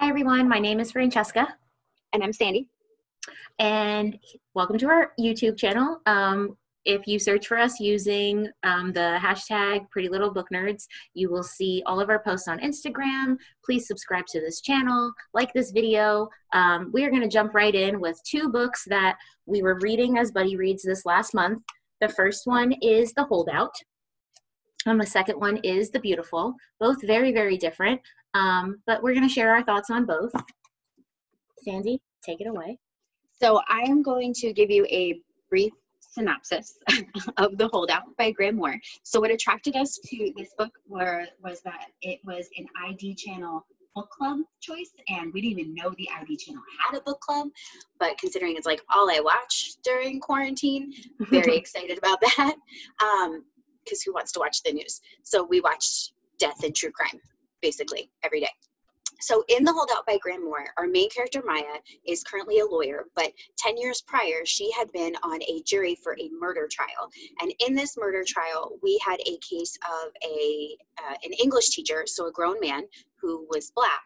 Hi everyone, my name is Francesca And I'm Sandy. and welcome to our YouTube channel. If you search for us using the hashtag Pretty Little Book Nerds, you will see all of our posts on Instagram. Please subscribe to this channel, like this video. We are going to jump right in with two books that we were reading as Buddy Reads this last month. The first one is The Holdout. And the second one is The Beautiful. Both very, very different, but we're going to share our thoughts on both. Sandy, take it away. So I am going to give you a brief synopsis of The Holdout by Graham Moore. So what attracted us to this book was that it was an ID channel book club choice, and we didn't even know the ID channel had a book club, but considering it's like all I watch during quarantine, very excited about that, because who wants to watch the news? So we watched death and true crime basically every day. So in The Holdout by Graham Moore, our main character, Maya, is currently a lawyer, but 10 years prior, she had been on a jury for a murder trial. And in this murder trial, we had a case of an English teacher, so a grown man who was Black,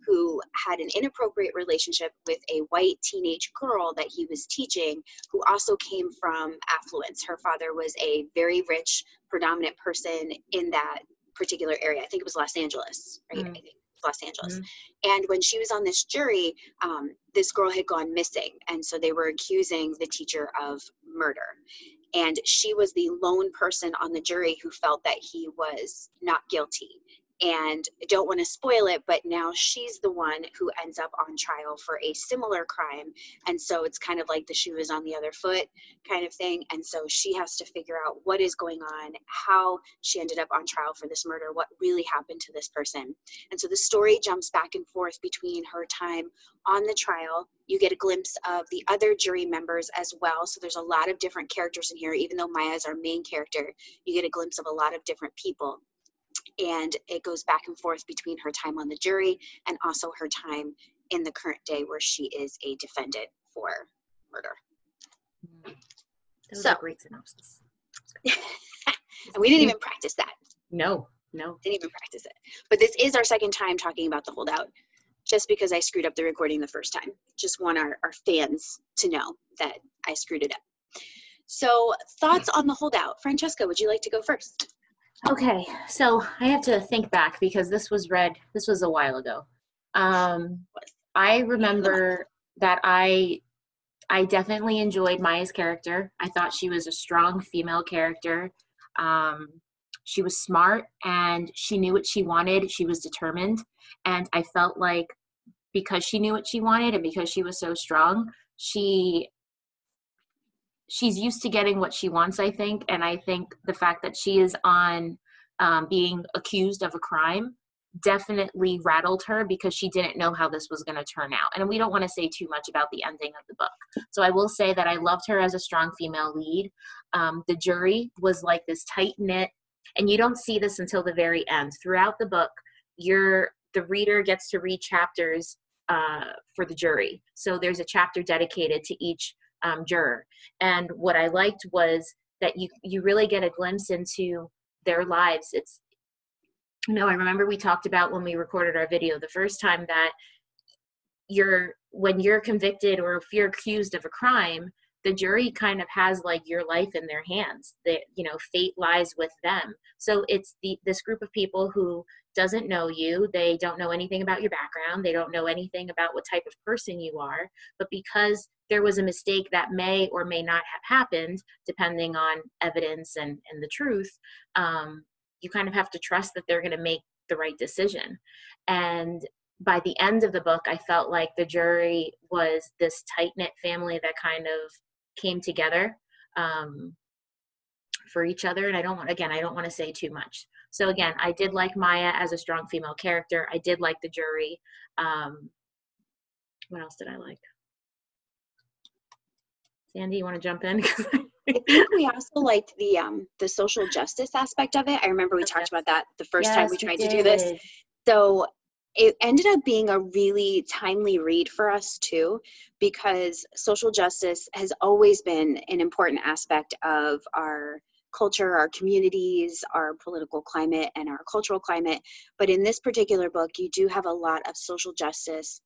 who had an inappropriate relationship with a white teenage girl that he was teaching, who also came from affluence. Her father was a very rich, predominant person in that particular area. I think it was Los Angeles, right? I think. Los Angeles. And when she was on this jury, this girl had gone missing. And so they were accusing the teacher of murder. And she was the lone person on the jury who felt that he was not guilty. And I don't want to spoil it, but now she's the one who ends up on trial for a similar crime. And so it's kind of like the shoe is on the other foot kind of thing. And so she has to figure out what is going on, how she ended up on trial for this murder, what really happened to this person. And so the story jumps back and forth between her time on the trial. You get a glimpse of the other jury members as well. So there's a lot of different characters in here. Even though Maya is our main character, you get a glimpse of a lot of different people. And it goes back and forth between her time on the jury and also her time in the current day where she is a defendant for murder. That was a great synopsis. And we didn't even practice that. No. Didn't even practice it. But this is our second time talking about The Holdout, just because I screwed up the recording the first time. Just want our fans to know that I screwed it up. So thoughts on The Holdout. Francesca, would you like to go first? Okay, so I have to think back because this was a while ago. I remember that I definitely enjoyed Maya's character. I thought she was a strong female character. She was smart and she knew what she wanted. She was determined. And I felt like because she knew what she wanted and because she was so strong, she's used to getting what she wants, I think. And I think the fact that she is on being accused of a crime definitely rattled her because she didn't know how this was going to turn out. And we don't want to say too much about the ending of the book. So I will say that I loved her as a strong female lead. The jury was like this tight-knit, and you don't see this until the very end. Throughout the book, the reader gets to read chapters for the jury. So there's a chapter dedicated to each juror. And what I liked was that you really get a glimpse into their lives. I remember we talked about when we recorded our video the first time that when you're convicted or if you're accused of a crime, the jury kind of has like your life in their hands. Fate lies with them. So it's this group of people who doesn't know you. They don't know anything about your background. They don't know anything about what type of person you are. But because there was a mistake that may or may not have happened, depending on evidence and the truth, you kind of have to trust that they're going to make the right decision. And by the end of the book, I felt like the jury was this tight-knit family that kind of came together for each other. And I don't want to say too much. So again, I did like Maya as a strong female character. I did like the jury. What else did I like? Sandy, you want to jump in? I think we also liked the social justice aspect of it. I remember we talked about that the first time we tried to do this. So it ended up being a really timely read for us too, because social justice has always been an important aspect of our culture, our communities, our political climate, and our cultural climate. But in this particular book, you do have a lot of social justice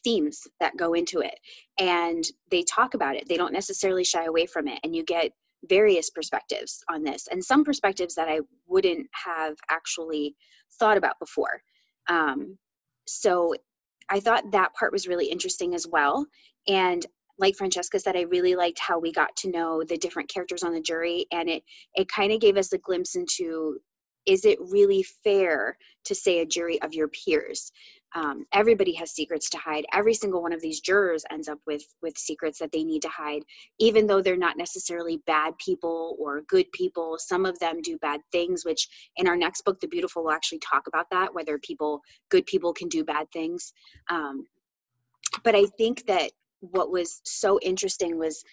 themes that go into it, and they talk about it. They don't necessarily shy away from it, and you get various perspectives on this, and some perspectives that I wouldn't have actually thought about before. So I thought that part was really interesting as well. And like Francesca said, I really liked how we got to know the different characters on the jury, and it kind of gave us a glimpse into, is it really fair to say a jury of your peers? Everybody has secrets to hide. Every single one of these jurors ends up with secrets that they need to hide, even though they're not necessarily bad people or good people. Some of them do bad things, which in our next book, The Beautiful, will actually talk about that, whether good people can do bad things. But I think that what was so interesting was,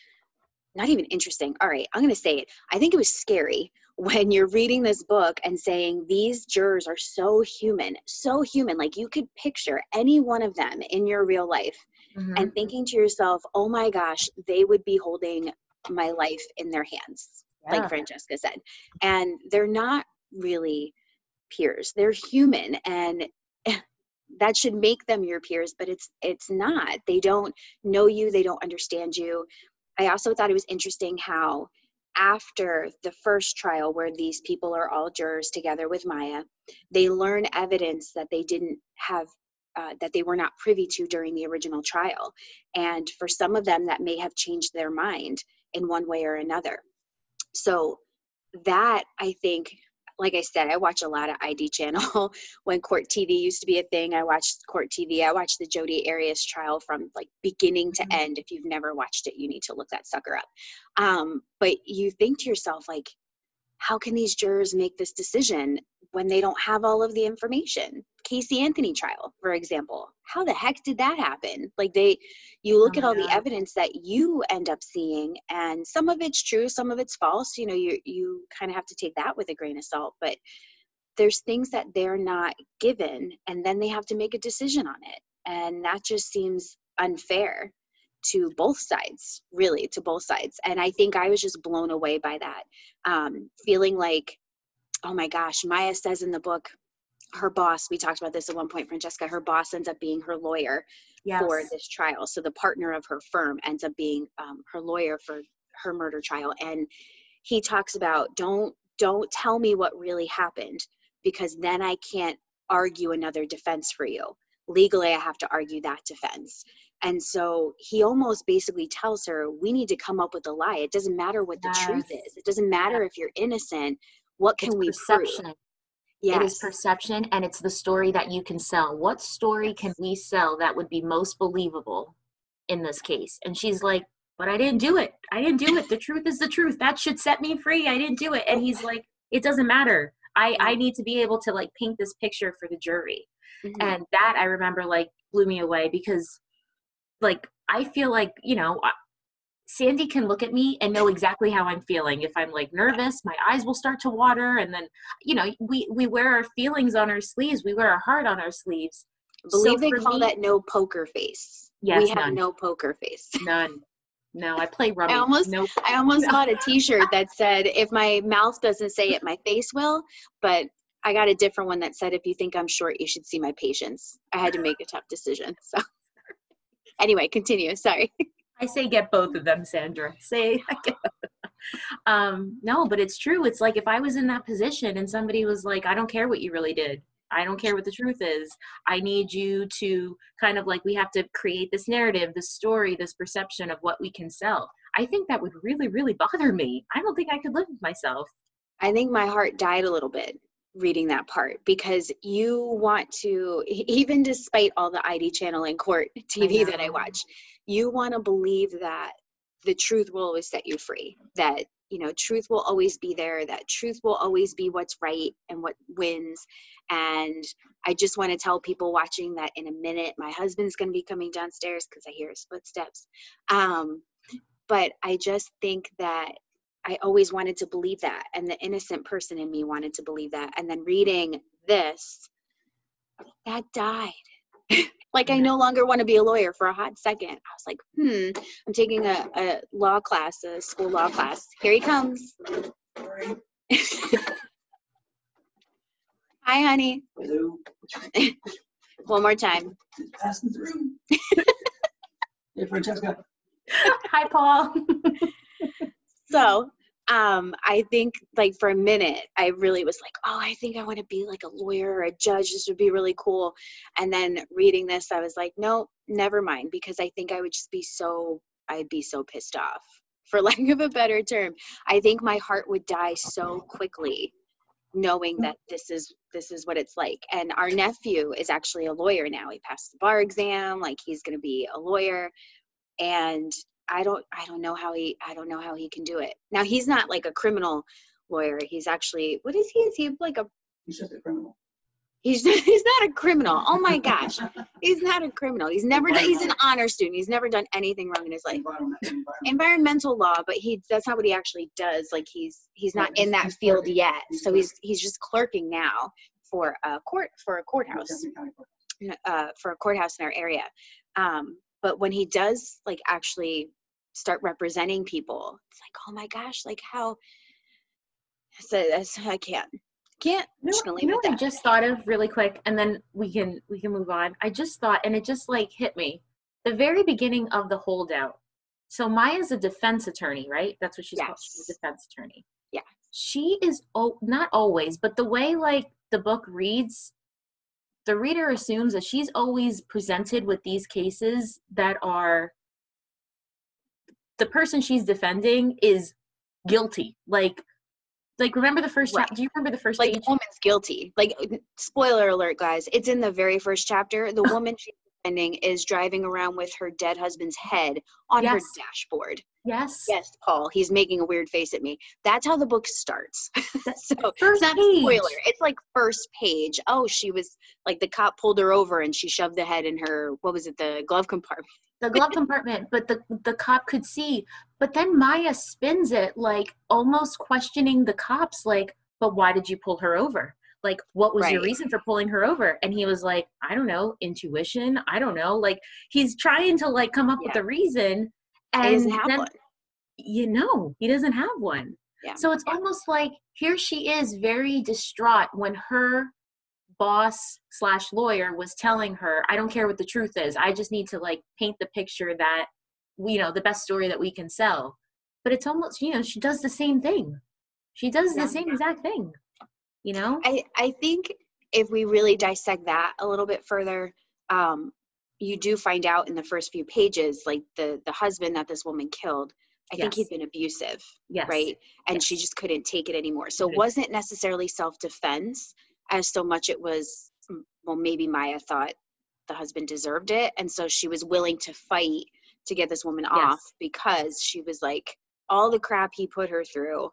not even interesting. All right, I'm going to say it. I think it was scary when you're reading this book and saying these jurors are so human, so human. Like, you could picture any one of them in your real life and thinking to yourself, oh my gosh, they would be holding my life in their hands, like Francesca said. And they're not really peers. They're human, and that should make them your peers, but it's not. They don't know you. They don't understand you. I also thought it was interesting how after the first trial, where these people are all jurors together with Maya, they learn evidence that they didn't have, that they were not privy to during the original trial. And for some of them, that may have changed their mind in one way or another. So that, I think, like I said, I watch a lot of ID channel. When court TV used to be a thing, I watched court TV. I watched the Jodi Arias trial from like beginning to end. If you've never watched it, you need to look that sucker up. But you think to yourself, like, how can these jurors make this decision when they don't have all of the information? Casey Anthony trial, for example, how the heck did that happen? Like, you look at all the evidence that you end up seeing, and some of it's true, some of it's false. You know, you kind of have to take that with a grain of salt, but there's things that they're not given, and then they have to make a decision on it. And that just seems unfair to both sides, really, to both sides. And I think I was just blown away by that, feeling like, oh my gosh, Maya says in the book, her boss, we talked about this at one point, Francesca, her boss ends up being her lawyer for this trial. So the partner of her firm ends up being her lawyer for her murder trial. And he talks about, don't tell me what really happened, because then I can't argue another defense for you. Legally, I have to argue that defense. And so he almost basically tells her, we need to come up with a lie. It doesn't matter what the truth is. It doesn't matter if you're innocent. What can we prove? Yes. It is perception, and it's the story that you can sell. What story can we sell that would be most believable in this case? And she's like, but I didn't do it. I didn't do it. The truth is the truth. That should set me free. I didn't do it. And he's like, it doesn't matter. I need to be able to like paint this picture for the jury. And that, I remember, like, blew me away, because like, I feel like, you know, Sandy can look at me and know exactly how I'm feeling. If I'm like nervous, my eyes will start to water. And then, you know, we wear our feelings on our sleeves. We wear our heart on our sleeves. I believe they call that no poker face. Yes, we have no poker face. None. No, I play rummy. I almost bought a t-shirt that said, if my mouth doesn't say it, my face will. But I got a different one that said, if you think I'm short, you should see my patience. I had to make a tough decision. So anyway, continue. Sorry. I say get both of them, Sandra. No, but it's true. It's like, if I was in that position and somebody was like, I don't care what you really did. I don't care what the truth is. I need you to kind of like, we have to create this narrative, this story, this perception of what we can sell. I think that would really, really bother me. I don't think I could live with myself. I think my heart died a little bit reading that part, because you want to, even despite all the ID channel and court TV that I watch, you want to believe that the truth will always set you free, that, you know, truth will always be there, that truth will always be what's right and what wins. And I just want to tell people watching that in a minute, my husband's going to be coming downstairs because I hear his footsteps. But I just think that I always wanted to believe that, and the innocent person in me wanted to believe that. And then reading this, that died. Like, I no longer want to be a lawyer for a hot second. I was like, I'm taking a law class, a school law class. Here he comes. Hi, honey. Hello. One more time. Passing through. Hey, Francesca. Hi, Paul. So, I think like for a minute, I really was like, oh, I think I want to be like a lawyer or a judge. This would be really cool. And then reading this, I was like, no, never mind, because I think I would just I'd be so pissed off, for lack of a better term. I think my heart would die so quickly knowing that this is what it's like. And our nephew is actually a lawyer now. He passed the bar exam, like he's going to be a lawyer. And I don't know how he can do it. Now, he's not like a criminal lawyer. He's actually, what is he? Is he like He's just a criminal. he's not a criminal. Oh my gosh. He's not a criminal. He's an honor student. He's never done anything wrong in his life. Environmental law, but that's not what he actually does. Like he's not in that field yet. So he's just clerking now for a courthouse in our area. But when he does like actually start representing people, it's like, oh my gosh, like how, I can't. I'm just gonna leave it at that. I just thought of really quick, and then we can move on. I just thought, and it just like hit me, the very beginning of the Holdout. So Maya's a defense attorney, right? That's what she's called. She's a defense attorney. Yeah. She is not always, but the way like the book reads, the reader assumes that she's always presented with these cases that are, the person she's defending is guilty. Like remember the first chapter? Do you remember the first page? Like the woman's guilty. Like, spoiler alert, guys. It's in the very first chapter. The woman she's defending is driving around with her dead husband's head on her dashboard. Yes. Yes, Paul. He's making a weird face at me. That's how the book starts. So first it's not a spoiler. It's like first page. Oh, she was like, the cop pulled her over and she shoved the head in her, what was it, the glove compartment. The glove compartment, but the cop could see. But then Maya spins it like almost questioning the cops, like, but why did you pull her over? Like, what was your reason for pulling her over? And he was like, I don't know, intuition. I don't know. Like, he's trying to like come up with a reason. And he doesn't have one. He doesn't have one. Yeah. So it's almost like here she is very distraught when her boss / lawyer was telling her, I don't care what the truth is. I just need to like paint the picture that, the best story that we can sell. But it's almost, she does the same thing. She does the same exact thing, I think if we really dissect that a little bit further, you do find out in the first few pages, like the husband that this woman killed, I think he'd been abusive, right? And she just couldn't take it anymore. So it wasn't necessarily self-defense as so much it was, well, maybe Maya thought the husband deserved it. And so she was willing to fight to get this woman off because she was like, all the crap he put her through,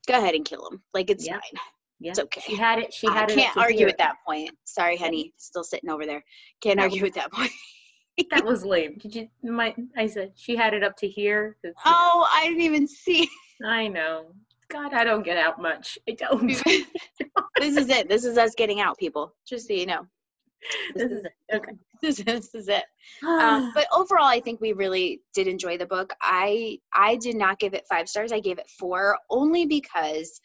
go ahead and kill him. Like, it's fine. Yeah. It's okay. She had it. I can't argue at that point. Sorry, honey. Still sitting over there. Can't argue at that point. That was lame. I said she had it up to here. Oh, I didn't even see. I know. God, I don't get out much. I don't. This is it. This is us getting out, people. Just so you know. This is it. Okay. This is it. But overall, I think we really did enjoy the book. I did not give it 5 stars. I gave it 4, only because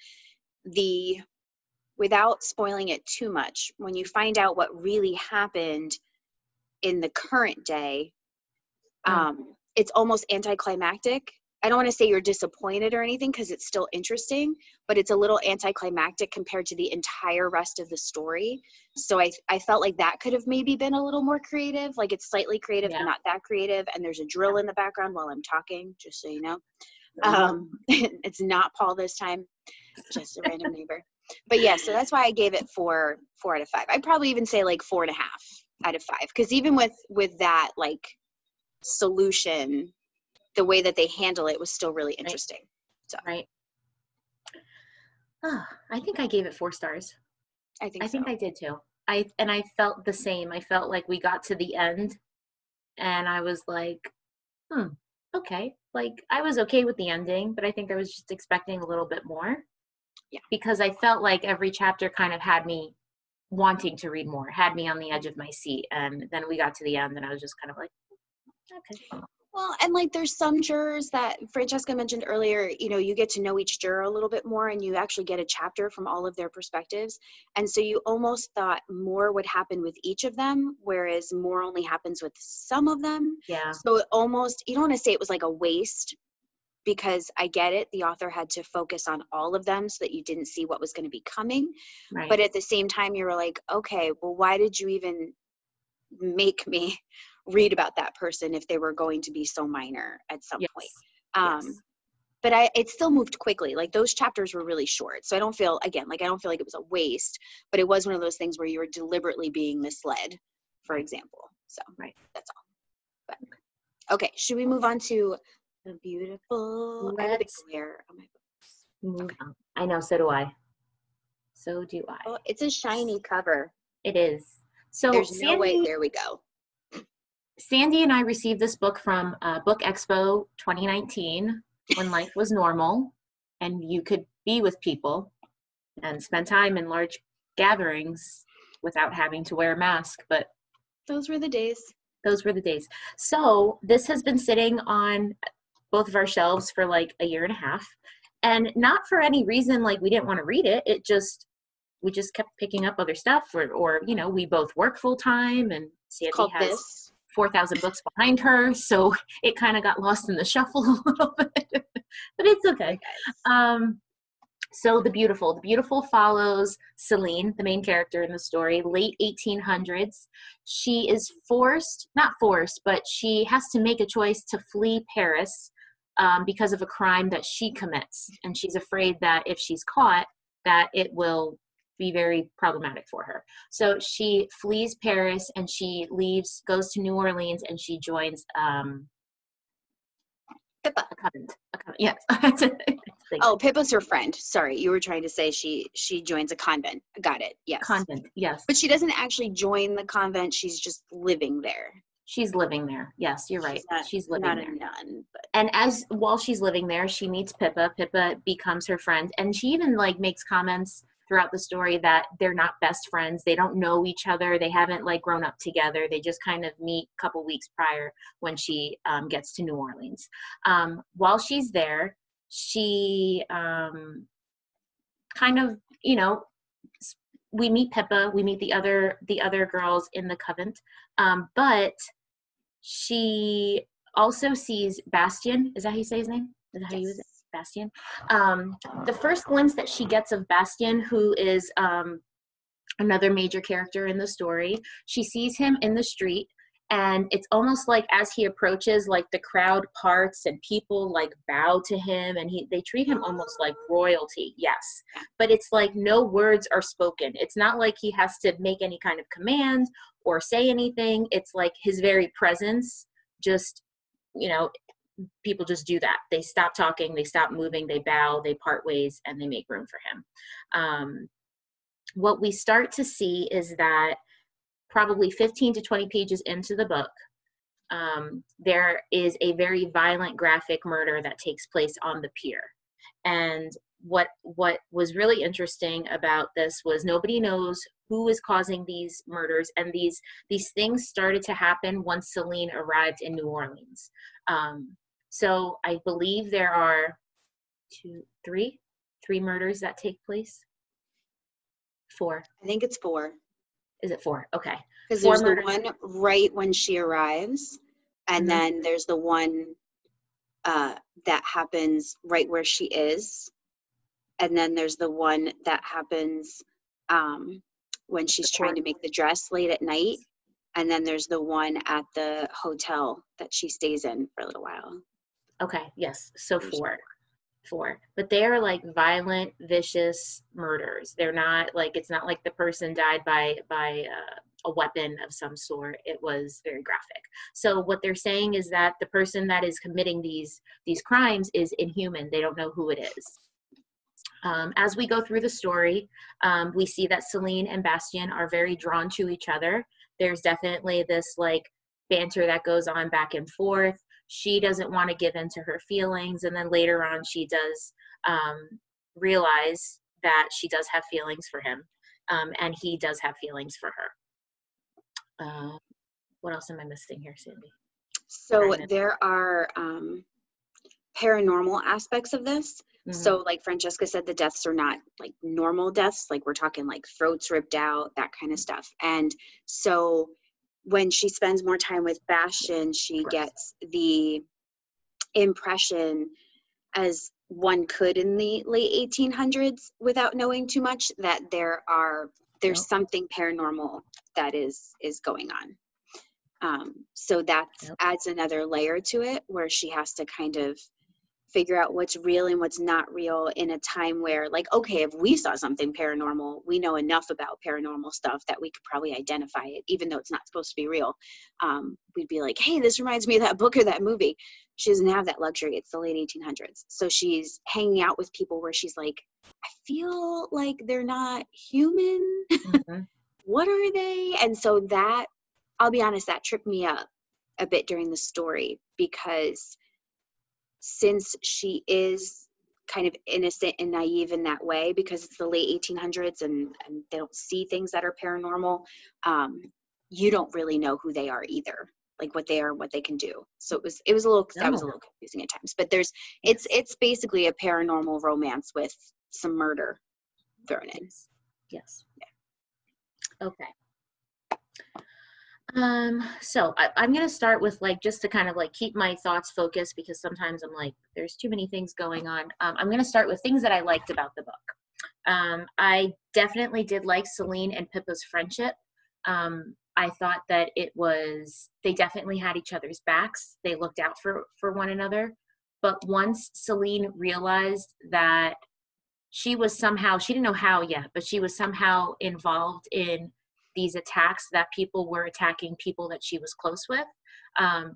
without spoiling it too much, when you find out what really happened in the current day, it's almost anticlimactic. I don't want to say you're disappointed or anything, because it's still interesting, but it's a little anticlimactic compared to the entire rest of the story. So I felt like that could have maybe been a little more creative. Like, it's slightly creative, but not that creative. And there's a drill in the background while I'm talking, just so you know. It's not Paul this time, just a random neighbor. But yeah, so that's why I gave it 4 out of 5. I'd probably even say like 4.5 out of 5, because even with that like solution, the way that they handle it was still really interesting. So I think I gave it 4 stars. I think I did too. I felt the same. I felt like we got to the end and I was like, okay. Like, I was okay with the ending, but I think I was just expecting a little bit more. Yeah. Because I felt like every chapter kind of had me wanting to read more, had me on the edge of my seat. And then we got to the end and I was just kind of like, okay. Well, and like there's some jurors that Francesca mentioned earlier, you know, you get to know each juror a little bit more and you actually get a chapter from all of their perspectives. And so you almost thought more would happen with each of them, whereas more only happens with some of them. Yeah. So it almost, you don't want to say it was like a waste, because I get it. The author had to focus on all of them so that you didn't see what was going to be coming. Right. But at the same time, you were like, okay, well, why did you even make me read about that person if they were going to be so minor at some Yes. point? Yes. But it still moved quickly. Like those chapters were really short. So I don't feel like it was a waste, but it was one of those things where you were deliberately being misled, for example. So that's all. But okay, should we move on to the beautiful? I have a big glare on my books. Move on. I know, so do I. So do I. Oh, it's a shiny cover. It is. So there's no way. There we go. Sandy and I received this book from Book Expo 2019 when life was normal and you could be with people and spend time in large gatherings without having to wear a mask. But those were the days. Those were the days. So this has been sitting on both of our shelves for like a year and a half, and not for any reason like we didn't want to read it. We just kept picking up other stuff, or you know, we both work full time, and Sandy has 4,000 books behind her, so it kind of got lost in the shuffle a little bit, but it's okay. So the beautiful follows Celine, the main character in the story, late 1800s. She is not forced, but she has to make a choice to flee Paris because of a crime that she commits. And she's afraid that if she's caught, that it will be very problematic for her. So she flees Paris and she goes to New Orleans, and she joins Pippa. A convent. Yes. Oh, Pippa's her friend. Sorry, you were trying to say she joins a convent. Got it. Yes. Convent. Yes. But she doesn't actually join the convent. She's just living there. She's living there. Yes, you're right. She's living there. Not a nun. But. And while she's living there, she meets Pippa. Pippa becomes her friend, and she even like makes comments throughout the story that they're not best friends. They don't know each other. They haven't like grown up together. They just kind of meet a couple weeks prior when she gets to New Orleans. While she's there, she kind of, you know, we meet Pippa, we meet the other girls in the convent, but she also sees Bastien. Is that how you say his name? Is that how you use it? Bastien. The first glimpse that she gets of Bastien, who is another major character in the story, she sees him in the street, and it's almost like as he approaches, like the crowd parts and people like bow to him, and they treat him almost like royalty. Yes, but it's like no words are spoken. It's not like he has to make any kind of command or say anything. It's like his very presence just, you know, people just do that. They stop talking, they stop moving, they bow, they part ways, and they make room for him. What we start to see is that probably 15 to 20 pages into the book, there is a very violent, graphic murder that takes place on the pier. And what was really interesting about this was nobody knows who is causing these murders, and these things started to happen once Celine arrived in New Orleans. So I believe there are three murders that take place. 4. I think it's 4. Is it 4? Okay. Because there's the one right when she arrives, and then there's the one that happens right where she is, and then there's the one that happens when she's trying to make the dress late at night, and then there's the one at the hotel that she stays in for a little while. Okay, yes. So 4. But they're like violent, vicious murders. They're not like, it's not like the person died by a weapon of some sort. It was very graphic. So what they're saying is that the person that is committing these crimes is inhuman. They don't know who it is. As we go through the story, we see that Celine and Bastien are very drawn to each other. There's definitely this like banter that goes on back and forth. She doesn't want to give in to her feelings, and then later on she does realize that she does have feelings for him. and he does have feelings for her. What else am I missing here, Sandy? So there are paranormal aspects of this. So like Francesca said, the deaths are not like normal deaths. Like we're talking like throats ripped out, that kind of stuff. And so when she spends more time with Bastian, she gets the impression, as one could in the late 1800s without knowing too much, that there's something paranormal that is going on. So that adds another layer to it, where she has to kind of figure out what's real and what's not real in a time where, like, okay, if we saw something paranormal, we know enough about paranormal stuff that we could probably identify it, even though it's not supposed to be real. We'd be like, hey, this reminds me of that book or that movie. She doesn't have that luxury. It's the late 1800s. So she's hanging out with people where she's like, I feel like they're not human. What are they? And so that, I'll be honest, that tripped me up a bit during the story, because since she is kind of innocent and naive in that way, because it's the late 1800s and they don't see things that are paranormal, you don't really know who they are either, like what they are, what they can do. So it was a little confusing at times, but it's basically a paranormal romance with some murder thrown in. Yes. Yeah. Okay. So I'm going to start with, like, just to kind of like keep my thoughts focused, because sometimes I'm like, there's too many things going on. I'm going to start with things that I liked about the book. I definitely did like Celine and Pippa's friendship. I thought that they definitely had each other's backs. They looked out for one another. But once Celine realized that she didn't know how yet, but she was somehow involved in these attacks, that people were attacking people that she was close with,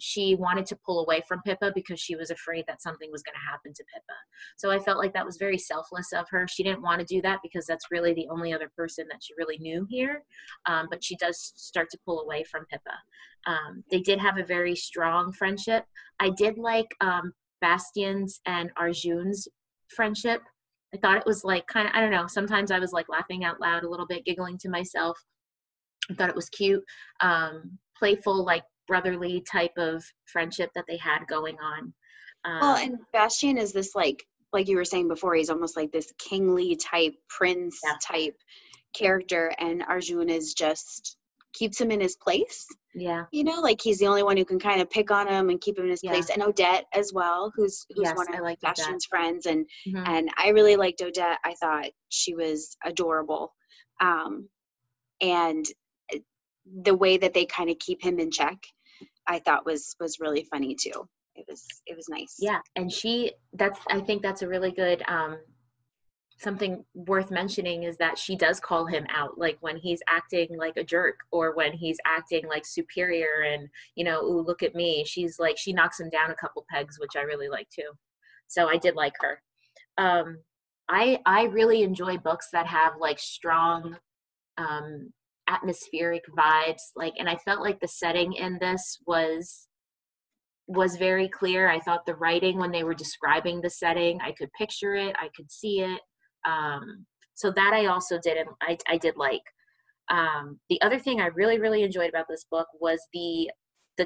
she wanted to pull away from Pippa because she was afraid that something was going to happen to Pippa. So I felt like that was very selfless of her. She didn't want to do that because that's really the only other person that she really knew here. But she does start to pull away from Pippa. They did have a very strong friendship. I did like Bastian's and Arjun's friendship. I thought it was like kind of, I don't know, sometimes I was like laughing out loud a little bit, giggling to myself. I thought it was cute, playful, like brotherly type of friendship that they had going on. Well, and Bastian is this like you were saying before, he's almost like this kingly type, prince type character, and Arjun is just keeps him in his place. Yeah. You know, like he's the only one who can kind of pick on him and keep him in his place. And Odette as well, who's one of Bastian's friends. And and I really liked Odette. I thought she was adorable. And the way that they kind of keep him in check, I thought was really funny too. It was nice. Yeah. And I think that's a really good, something worth mentioning is that she does call him out, like when he's acting like a jerk or when he's acting like superior and, you know, ooh, look at me. She's like, she knocks him down a couple pegs, which I really like too. So I did like her. I really enjoy books that have like strong, atmospheric vibes, like, and I felt like the setting in this was very clear. I thought the writing, when they were describing the setting, I could picture it, I could see it. So that I also did, and I did like. The other thing I really enjoyed about this book was the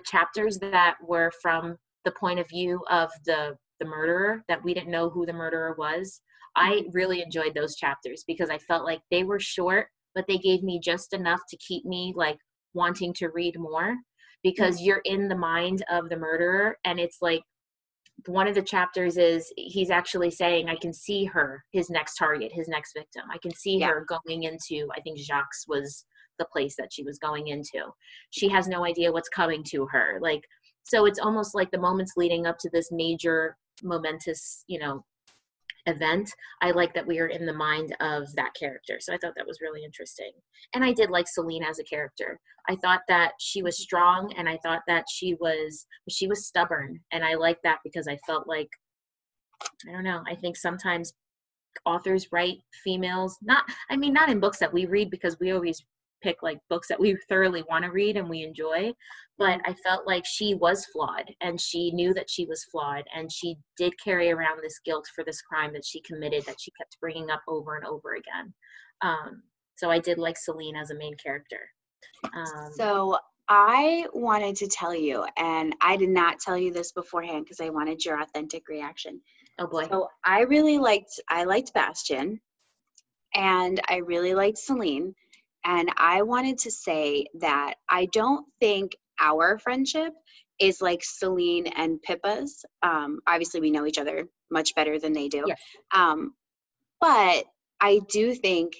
chapters that were from the point of view of the murderer, that we didn't know who the murderer was. I really enjoyed those chapters because I felt like they were short, but they gave me just enough to keep me like wanting to read more, because you're in the mind of the murderer. And it's like, one of the chapters is he's actually saying, I can see her, his next target, his next victim. I can see her going into, I think Jacques was the place that she was going into. She has no idea what's coming to her. Like, so it's almost like the moments leading up to this major momentous, you know, event, I like that we are in the mind of that character. So I thought that was really interesting. And I did like Celine as a character. I thought that she was strong, and I thought that she was stubborn. And I like that because I felt like, I don't know, I think sometimes authors write females, not in books that we read, because we always pick like books that we thoroughly want to read and we enjoy, but I felt like she was flawed, and she knew that she was flawed, and she did carry around this guilt for this crime that she committed, that she kept bringing up over and over again. So I did like Celine as a main character. So I wanted to tell you, and I did not tell you this beforehand because I wanted your authentic reaction. Oh boy. So I liked Bastian, and I really liked Celine. And I wanted to say that I don't think our friendship is like Celine and Pippa's. Obviously, we know each other much better than they do. Yes. But I do think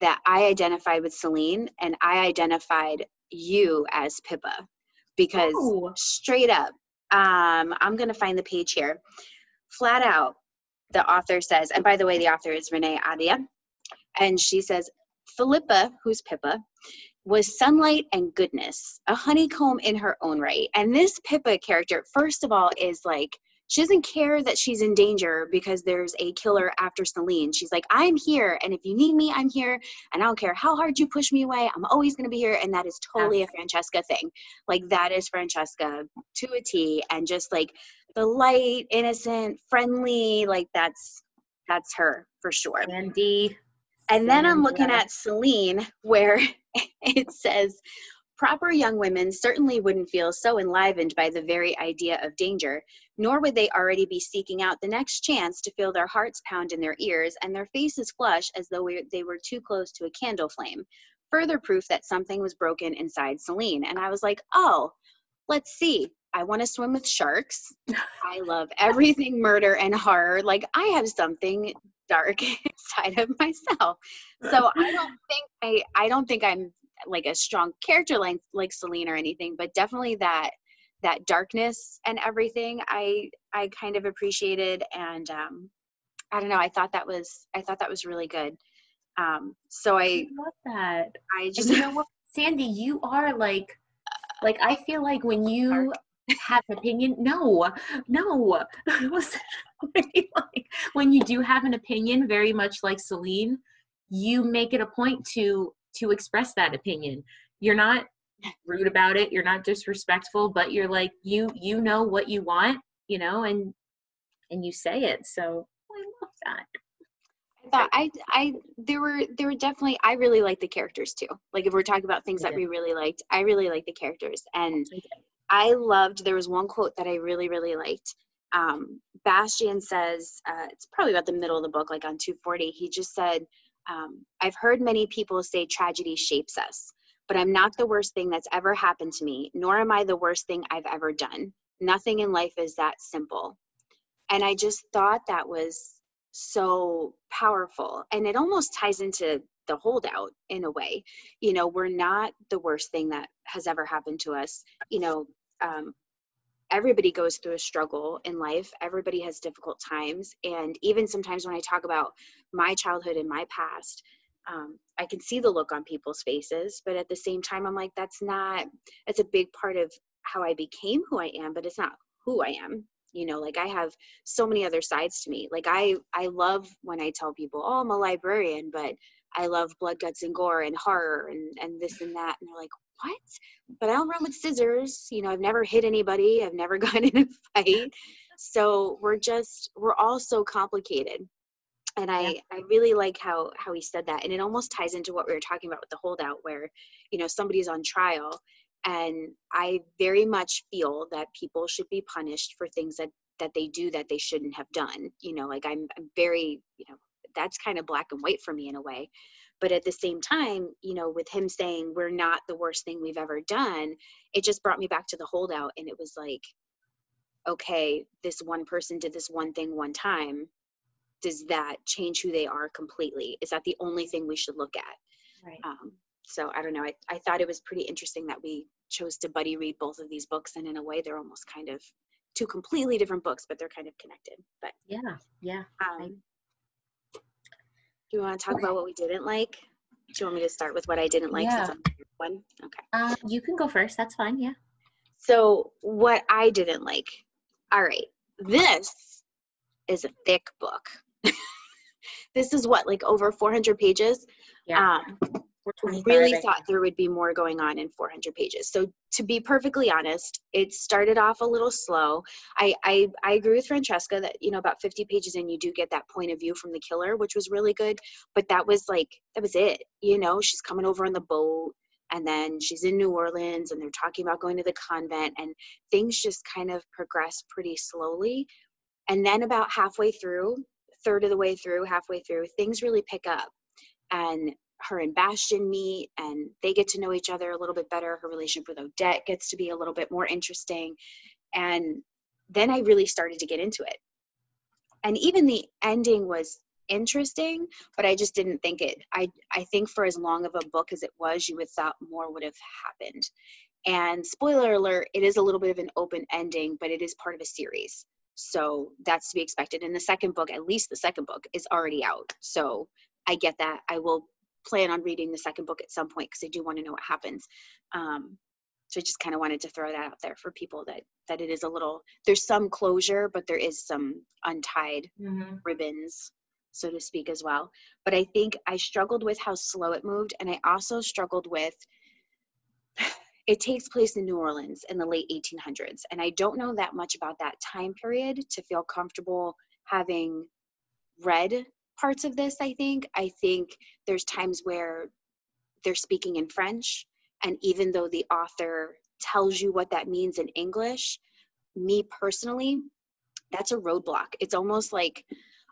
that I identified with Celine and I identified you as Pippa, because straight up, I'm going to find the page here. Flat out, the author says, and by the way, the author is Renee Ahdieh, and she says, Philippa, who's Pippa, was sunlight and goodness, a honeycomb in her own right. And this Pippa character, first of all, is like, she doesn't care that she's in danger because there's a killer after Celine. She's like, I'm here, and if you need me, I'm here, and I don't care how hard you push me away, I'm always going to be here. And that is totally a Francesca thing. Like, that is Francesca to a T, and just like the light, innocent, friendly, like that's her for sure. And then I'm looking at Celine, where it says, proper young women certainly wouldn't feel so enlivened by the very idea of danger, nor would they already be seeking out the next chance to feel their hearts pound in their ears and their faces flush as though they were too close to a candle flame. Further proof that something was broken inside Celine. And I was like, oh, let's see. I want to swim with sharks. I love everything murder and horror. Like, I have something dark inside of myself. So I don't think I'm like a strong character like Celine or anything, but definitely that darkness and everything I kind of appreciated. And I don't know, I thought that was really good. So I love that. I just, and you know what, Sandy, you are like I feel like when you have an opinion, like, when you do have an opinion, very much like Celine, you make it a point to express that opinion. You're not rude about it, you're not disrespectful, but you're like, you know what you want, and you say it. So I love that. There were definitely, I really liked the characters too. Like, if we're talking about things that we really liked, I really liked the characters. And I loved, there was one quote that I really, really liked. Bastian says, it's probably about the middle of the book, like on 240, he just said, I've heard many people say tragedy shapes us, but I'm not the worst thing that's ever happened to me, nor am I the worst thing I've ever done. Nothing in life is that simple. And I just thought that was so powerful. And it almost ties into the Holdout in a way. We're not the worst thing that has ever happened to us. Everybody goes through a struggle in life. Everybody has difficult times. And even sometimes when I talk about my childhood and my past, I can see the look on people's faces, but at the same time, I'm like, it's a big part of how I became who I am, but it's not who I am. Like, I have so many other sides to me. Like, I love when I tell people, oh, I'm a librarian, but I love blood, guts, and gore and horror and this and that. And they're like, what? But I don't run with scissors. I've never hit anybody. I've never gotten in a fight. So we're all so complicated. And I really like how he said that. And it almost ties into what we were talking about with the Holdout, where, somebody's on trial. And I very much feel that people should be punished for things that they do that they shouldn't have done. Like, I'm very, that's kind of black and white for me in a way. But at the same time, with him saying we're not the worst thing we've ever done, it just brought me back to the Holdout. And it was like, okay, this one person did this one thing one time. Does that change who they are completely? Is that the only thing we should look at? Right. So I don't know. I thought it was pretty interesting that we chose to buddy read both of these books. And in a way, they're almost kind of two completely different books, but they're kind of connected. But yeah. Do you want to talk about what we didn't like? Do you want me to start with what I didn't like? Yeah. Since I'm one? Okay. You can go first. That's fine. Yeah. So what I didn't like. All right. This is a thick book. This is what, like over 400 pages? Yeah. really thought there would be more going on in 400 pages. So to be perfectly honest, it started off a little slow. I agree with Francesca that, you know, about 50 pages in, you do get that point of view from the killer, which was really good. But that was it. You know, she's coming over on the boat, and then she's in New Orleans, and they're talking about going to the convent, and things just kind of progress pretty slowly. And then about halfway through, halfway through, things really pick up. And her and Bastian meet, and they get to know each other a little bit better. Her relationship with Odette gets to be a little bit more interesting. And then I really started to get into it. And even the ending was interesting, but I just didn't think it. I think for as long of a book as it was, you would thought more would have happened. And spoiler alert, it is a little bit of an open ending, but it is part of a series. So that's to be expected. And the second book, at least the second book, is already out. So I get that. I will plan on reading the second book at some point because I do want to know what happens. So I just kind of wanted to throw that out there for people that it is a little, there's some closure, but there is some untied ribbons, so to speak, as well. But I think I struggled with how slow it moved. And I also struggled with, it takes place in New Orleans in the late 1800s. And I don't know that much about that time period to feel comfortable having read parts of this. I think there's times where they're speaking in French, and even though the author tells you what that means in English, me personally, that's a roadblock. It's almost like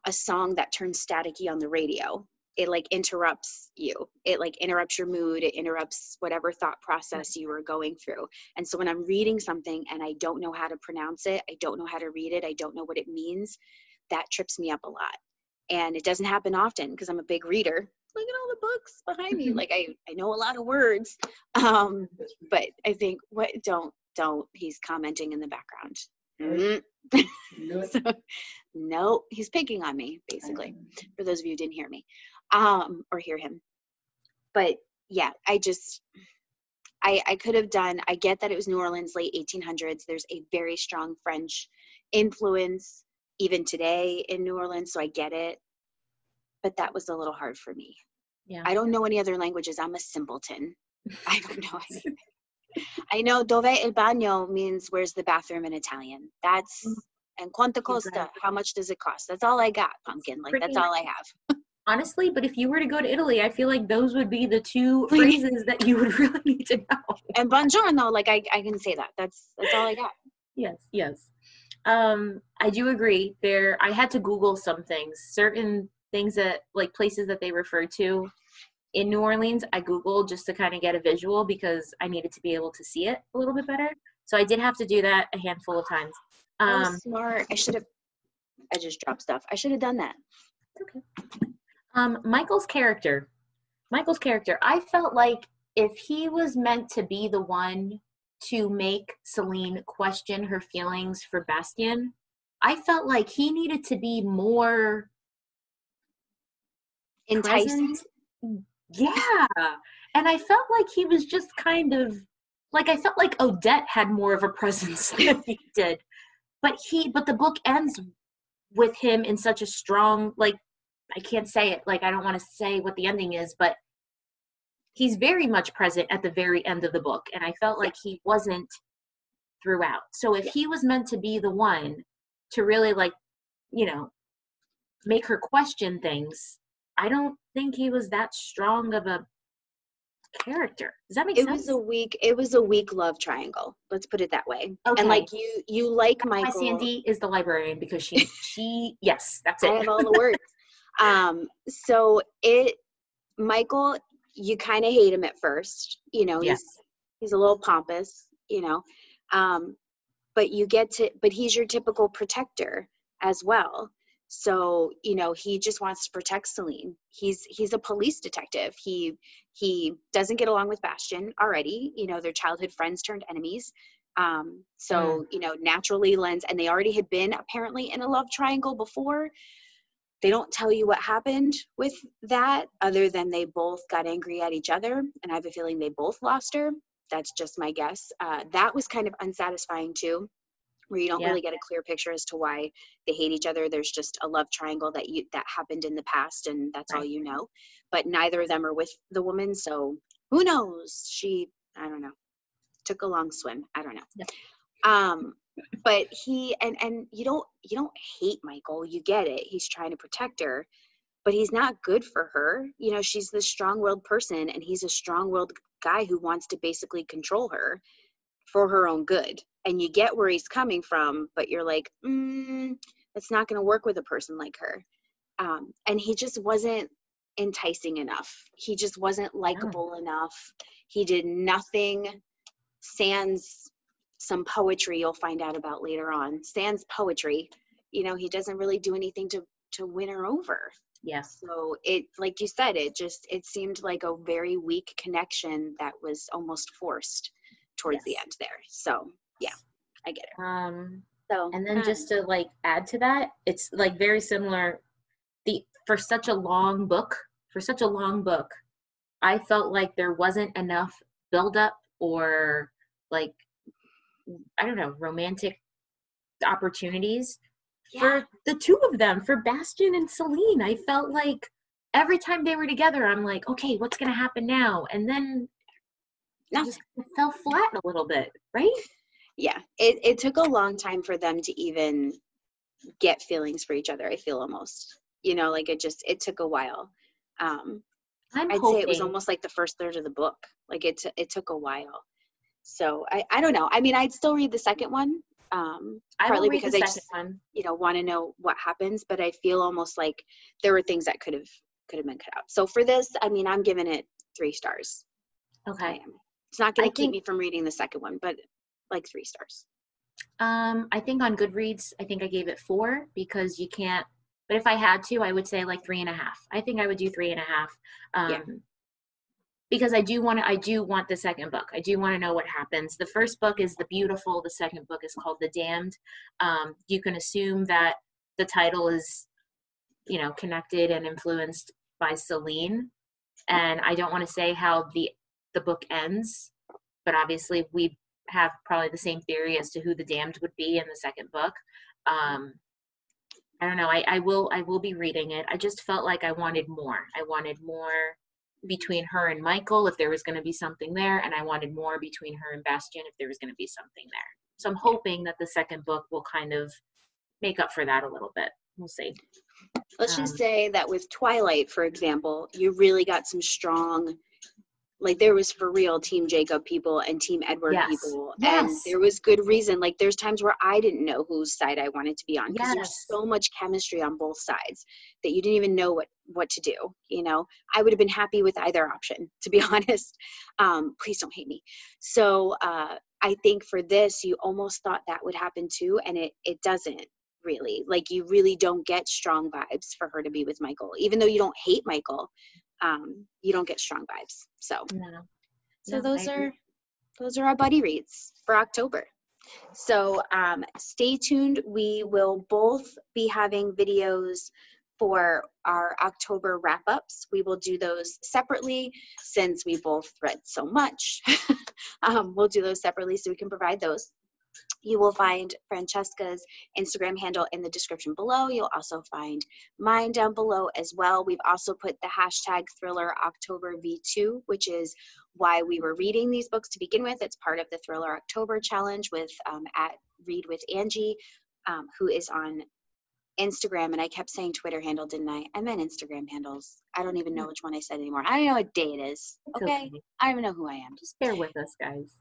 a song that turns staticky on the radio. It interrupts you. It interrupts your mood. It interrupts whatever thought process you were going through. And so when I'm reading something and I don't know how to pronounce it, I don't know how to read it, I don't know what it means, that trips me up a lot. And it doesn't happen often because I'm a big reader. Look at all the books behind me. I know a lot of words. But I think, don't, he's commenting in the background. So, no, he's picking on me, basically, for those of you who didn't hear me or hear him. But yeah, I could have done, I get that it was New Orleans, late 1800s. There's a very strong French influence even today in New Orleans, so I get it. But that was a little hard for me. Yeah. I don't know any other languages. I'm a simpleton. I don't know anything. I know dove il bagno means where's the bathroom in Italian. That's, and quanto costa, Exactly. how much does it cost? That's all I got, pumpkin. That's all I have. Honestly, but if you were to go to Italy, I feel like those would be the two phrases that you would really need to know. And buongiorno, I can say that. That's all I got. Yes. I do agree. I had to Google some things, certain things that, places that they refer to in New Orleans, I Googled just to kind of get a visual because I needed to be able to see it a little bit better. So I did have to do that a handful of times. I was smart. I just dropped stuff. I should have done that. Okay. Michael's character, I felt like if he was meant to be the one to make Celine question her feelings for Bastien, I felt like he needed to be more enticing. Present. Yeah. And I felt like he was just kind of, I felt like Odette had more of a presence than he did. But the book ends with him in such a strong, I can't say it, I don't want to say what the ending is, but he's very much present at the very end of the book. And I felt like he wasn't throughout. So if he was meant to be the one to really, make her question things, I don't think he was that strong of a character. Does that make sense? It was a weak love triangle. Let's put it that way. Okay. And you like That's Michael. why Sandy is the librarian, because she yes, that's it. I have all the words. So Michael, you kind of hate him at first. Yes. He's a little pompous, but but he's your typical protector as well. So, he just wants to protect Celine. He's a police detective. He doesn't get along with Bastien already. Their childhood friends turned enemies. Naturally lends, and they already had been apparently in a love triangle before. They don't tell you what happened with that other than they both got angry at each other. And I have a feeling they both lost her. That's just my guess. That was kind of unsatisfying too. where you don't really get a clear picture as to why they hate each other. There's just a love triangle that happened in the past, and that's all you know. But neither of them are with the woman, so who knows? I don't know, took a long swim. I don't know. Yep. But he and you don't hate Michael. You get it. He's trying to protect her, but he's not good for her. You know, she's this strong-willed person, and he's a strong-willed guy who wants to basically control her for her own good. And you get where he's coming from, but you're like, that's not going to work with a person like her. And he just wasn't enticing enough. He just wasn't likable enough. He did nothing sans some poetry you'll find out about later on. Sans poetry, you know, he doesn't really do anything to win her over. Yes. So it, like you said, it seemed like a very weak connection that was almost forced towards the end there. So yeah, I get it. So and then just to like add to that, it's like very similar. For such a long book, I felt like there wasn't enough buildup or like, I don't know, romantic opportunities for the two of them, for Bastian and Celine. I felt like every time they were together, I'm like, okay, what's going to happen now? And then it just fell flat a little bit, right? Yeah, it took a long time for them to even get feelings for each other. I feel almost, you know, like it took a while. I'd say it was almost like the first third of the book. Like it took a while. So I don't know. I mean, I'd still read the second one. Partly because I just, you know, want to know what happens, but I feel almost like there were things that could have been cut out. So for this, I mean, I'm giving it 3 stars. Okay. It's not going to keep me from reading the second one, but like 3 stars. I think on Goodreads, I think I gave it 4 because you can't, but if I had to, I would say like 3.5. I think I would do 3.5. Because I do want the second book. I do want to know what happens. The first book is The Beautiful. The second book is called The Damned. You can assume that the title is, you know, connected and influenced by Celine. And I don't want to say how the book ends, but obviously we have probably the same theory as to who the damned would be in the second book. I don't know. I will be reading it. I just felt like I wanted more. I wanted more between her and Michael if there was going to be something there, and I wanted more between her and Bastian if there was going to be something there. So I'm hoping that the second book will kind of make up for that a little bit. We'll see. Let's just say that with Twilight, for example, you really got some strong, like there was for real Team Jacob people and Team Edward people. And there was good reason. Like there's times where I didn't know whose side I wanted to be on because there's so much chemistry on both sides that you didn't even know what to do. You know, I would have been happy with either option, to be honest. Please don't hate me. So I think for this, you almost thought that would happen too. And it doesn't really. Like you really don't get strong vibes for her to be with Michael, even though you don't hate Michael. You don't get strong vibes. So those are our buddy reads for October. So stay tuned. We will both be having videos for our October wrap-ups. We will do those separately since we both read so much. We'll do those separately so we can provide those. You will find Francesca's Instagram handle in the description below. You'll also find mine down below as well. We've also put the hashtag Thriller October V2, which is why we were reading these books to begin with. It's part of the Thriller October challenge with at Read with Angie, who is on Instagram. And I kept saying Twitter handle, didn't I? I meant Instagram handles. I don't even know which one I said anymore. I don't know what day it is. Okay? I don't even know who I am. Just bear with us, guys.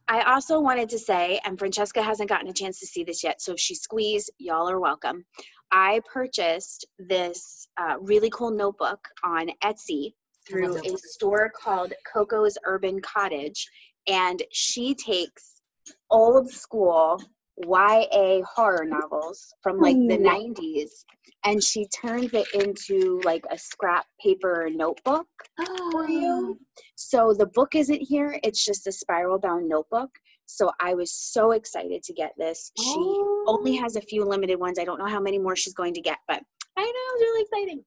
I also wanted to say, and Francesca hasn't gotten a chance to see this yet, so if she squeezed, y'all are welcome. I purchased this really cool notebook on Etsy through a store called Coco's Urban Cottage, and she takes old school YA horror novels from like the 90s, and she turns it into like a scrap paper notebook for you. So the book isn't here, it's just a spiral bound notebook. So I was so excited to get this. She only has a few limited ones. I don't know how many more she's going to get, but I know it's really exciting.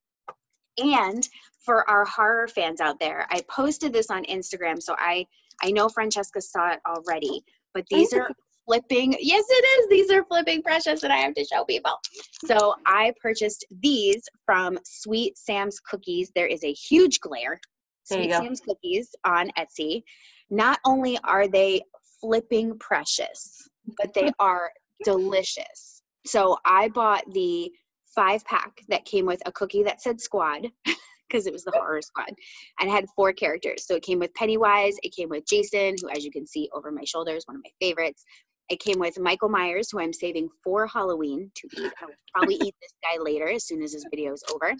And for our horror fans out there, I posted this on Instagram, so I know Francesca saw it already, but these are flipping. Yes, it is. These are flipping precious and I have to show people. So I purchased these from Sweet Sam's Cookies. There is a huge glare. There you Sweet go. Sam's Cookies on Etsy. Not only are they flipping precious, but they are delicious. So I bought the 5-pack that came with a cookie that said Squad, because it was the horror squad, and it had 4 characters. So it came with Pennywise, it came with Jason, who, as you can see over my shoulder, is one of my favorites. It came with Michael Myers, who I'm saving for Halloween to eat. I'll probably eat this guy later as soon as this video is over.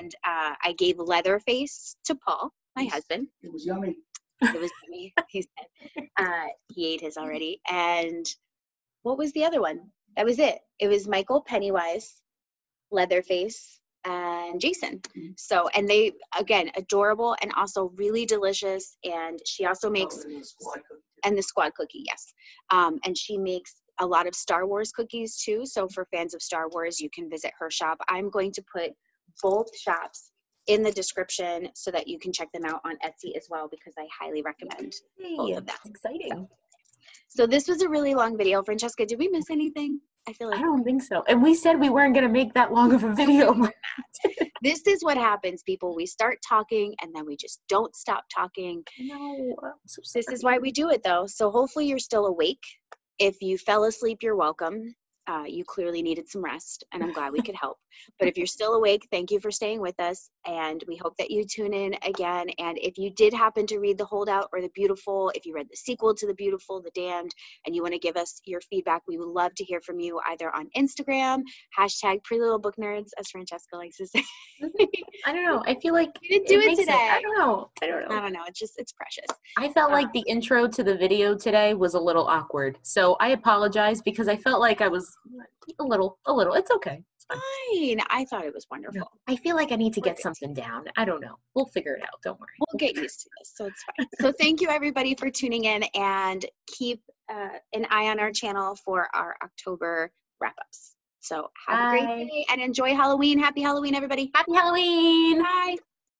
And I gave Leatherface to Paul, my husband. It was yummy. It was yummy, he said. He ate his already. And what was the other one? That was it. It was Michael, Pennywise, Leatherface, and Jason. So, and they, again, adorable and also really delicious. And she also makes, and the squad cookie, yes. And she makes a lot of Star Wars cookies too. So for fans of Star Wars, you can visit her shop. I'm going to put both shops in the description so that you can check them out on Etsy as well, because I highly recommend both of them. That's exciting. So this was a really long video. Francesca, did we miss anything? I feel like I don't think so. And we said we weren't going to make that long of a video. this is what happens, people. We start talking and then we just don't stop talking. No, so This is why we do it though. So hopefully you're still awake. If you fell asleep, you're welcome. You clearly needed some rest, and I'm glad we could help. But if you're still awake, thank you for staying with us, and we hope that you tune in again. And if you did happen to read The Holdout or The Beautiful, if you read the sequel to The Beautiful, The Damned, and you want to give us your feedback, we would love to hear from you either on Instagram, #PrettyLittleBookNerds, as Francesca likes to say. I don't know. I feel like You didn't do it makes today. I don't know. I don't know. It's precious. I felt like the intro to the video today was a little awkward. So I apologize because I felt like I was a little. It's okay. It's fine. I thought it was wonderful. I feel like I need to get Perfect. something down. I don't know. We'll figure it out. Don't worry. We'll get used to this, so it's fine. So thank you everybody for tuning in, and keep an eye on our channel for our October wrap-ups. So have a great day and enjoy Halloween. Happy Halloween, everybody. Happy Halloween. Bye.